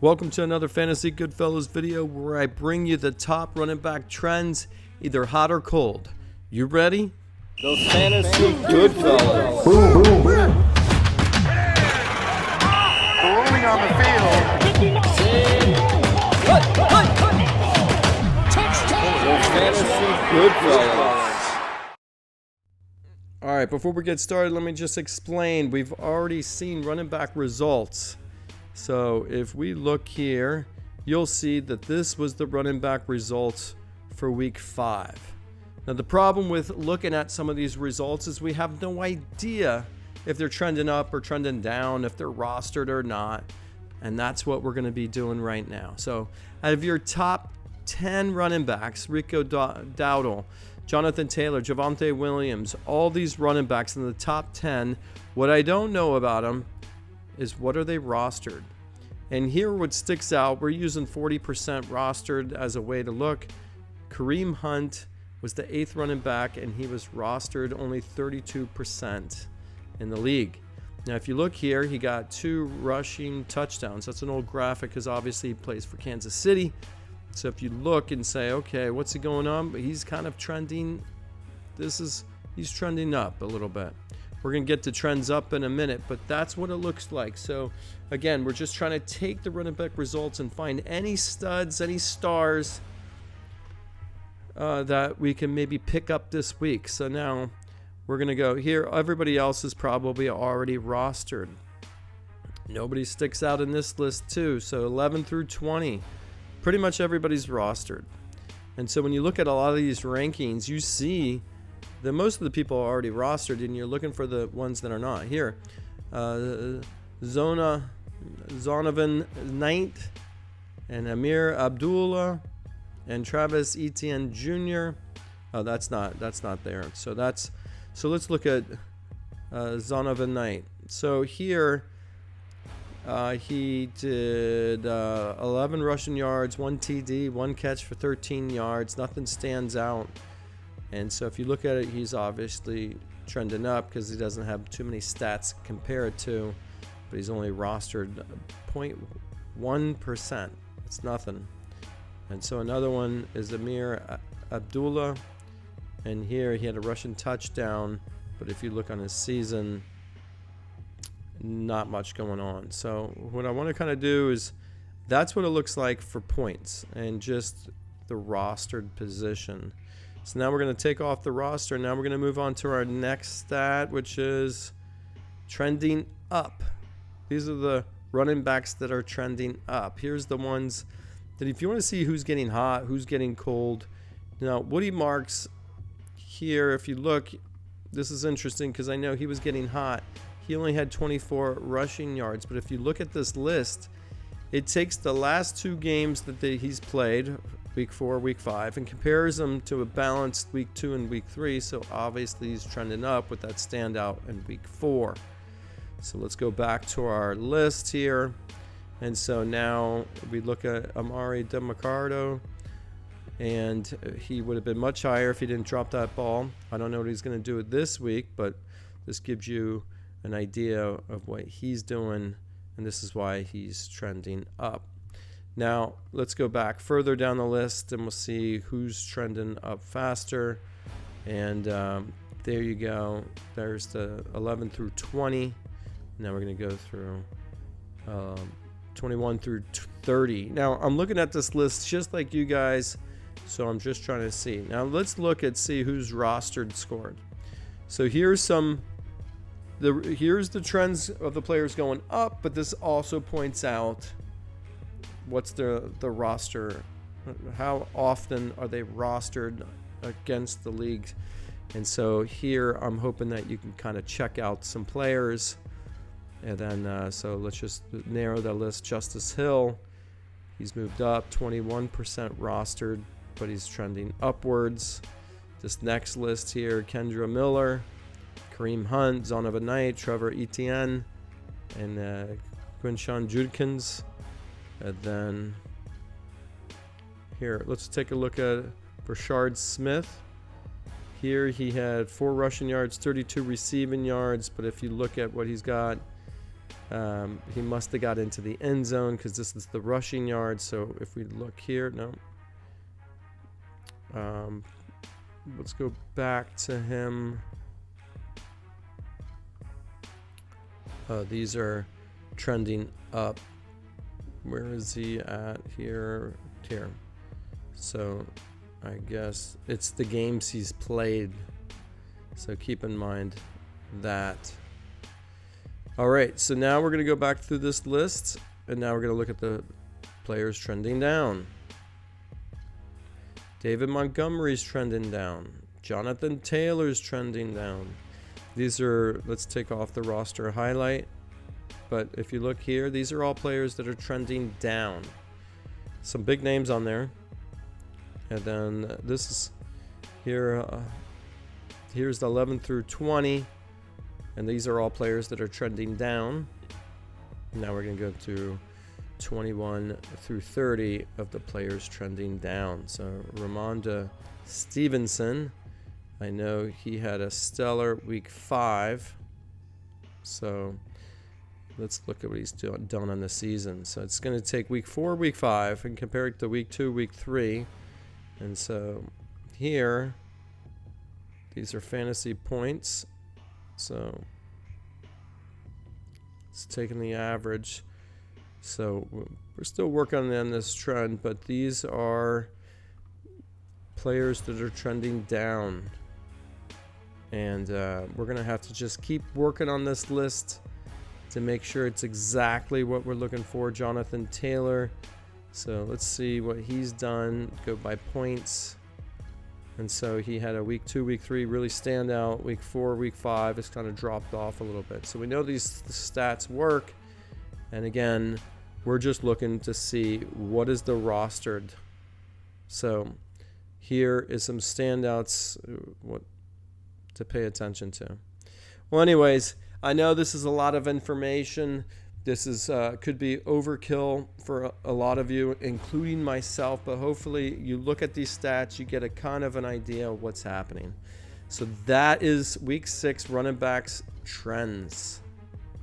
Welcome to another Fantasy Goodfellas video where I bring you the top running back trends, either hot or cold. You ready? Those Fantasy Goodfellas. Boom, boom, boom. Rolling on the field. Those Fantasy Goodfellas. All right, before we get started, let me just explain. We've already seen running back results. So if we look here, you'll see that this was the running back results for week 5. Now the problem with looking at some of these results is we have no idea if they're trending up or trending down, if they're rostered or not. And that's what we're going to be doing right now. So out of your top 10 running backs, Rico, Dowdle, Jonathan Taylor, Javonte Williams, all these running backs in the top 10, what I don't know about them is what are they rostered. And here what sticks out, we're using 40% rostered as a way to look. Kareem Hunt was the 8th running back and he was rostered only 32% in the league. Now if you look here, he got 2 rushing touchdowns. That's an old graphic because obviously he plays for Kansas City. So if you look and say, okay, what's he going on? He's kind of trending. He's trending up a little bit. We're going to get to trends up in a minute, but that's what it looks like. So again, we're just trying to take the running back results and find any studs, any stars that we can maybe pick up this week. So now we're going to go here. Everybody else is probably already rostered. Nobody sticks out in this list too. So 11 through 20, pretty much everybody's rostered. And so when you look at a lot of these rankings, you see that most of the people are already rostered, and you're looking for the ones that are not. Here, Zonovan Knight, and Amir Abdullah, and Travis Etienne Jr. Oh, that's not there. So let's look at Zonovan Knight. So here, he did 11 rushing yards, 1 TD, 1 catch for 13 yards. Nothing stands out. And so if you look at it, he's obviously trending up because he doesn't have too many stats to compare it to, but he's only rostered 0.1%. It's nothing. And so another one is Amir Abdullah, and here he had a rushing touchdown, but if you look on his season, not much going on. So what I want to kind of do is, that's what it looks like for points and just the rostered position. So now we're going to take off the roster. Now we're going to move on to our next stat, which is trending up. These are the running backs that are trending up. Here's the ones that if you want to see who's getting hot, who's getting cold. Now, Woody Marks here, if you look, this is interesting because I know he was getting hot. He only had 24 rushing yards. But if you look at this list, it takes the last 2 games that he's played, week 4, week 5, and compares them to a balanced week 2 and week 3. So obviously he's trending up with that standout in week 4. So let's go back to our list here. And so now we look at Emari Demercado, and he would have been much higher if he didn't drop that ball. I don't know what he's going to do this week, but this gives you an idea of what he's doing, and this is why he's trending up. Now, let's go back further down the list and we'll see who's trending up faster. And there you go. There's the 11 through 20. Now we're going to go through 21 through 30. Now, I'm looking at this list just like you guys, so I'm just trying to see. Now, let's look at see who's rostered scored. So here's the trends of the players going up, but this also points out what's the roster, how often are they rostered against the league. And so here I'm hoping that you can kind of check out some players. And then so let's just narrow the list. Justice Hill, he's moved up, 21% rostered, but he's trending upwards. This next list here, Kendre Miller, Kareem Hunt, Zonovan Knight, Trevor Etienne, and Quinshon Judkins. And then here, let's take a look at Rashard Smith. Here he had 4 rushing yards, 32 receiving yards, but if you look at what he's got, He must have got into the end zone because this is the rushing yard. So if we look here, no. Let's go back to him. These are trending up. Where is he at here? Here. So I guess it's the games he's played. So keep in mind that. All right, so now we're going to go back through this list, and now we're going to look at the players trending down. David Montgomery's trending down. Jonathan Taylor's trending down. These are, let's take off the roster highlight. But if you look here, these are all players that are trending down. Some big names on there. And then this is here. Here's the 11 through 20. And these are all players that are trending down. Now we're going to go to 21 through 30 of the players trending down. So Ramondre Stevenson, I know he had a stellar week 5. So let's look at what he's done on the season. So it's going to take week 4, week 5, and compare it to week 2, week 3. And so here, these are fantasy points. So it's taking the average. So we're still working on this trend, but these are players that are trending down. And we're going to have to just keep working on this list to make sure it's exactly what we're looking for. Jonathan Taylor. So let's see what he's done. Go by points. And so he had a week 2, week 3 really stand out. Week 4, week 5 has kind of dropped off a little bit. So we know these stats work. And again, we're just looking to see what is the rostered. So here is some standouts what to pay attention to. Well, anyways, I know this is a lot of information. This is could be overkill for a lot of you, including myself, but hopefully you look at these stats, you get a kind of an idea of what's happening. So that is week 6 running backs trends.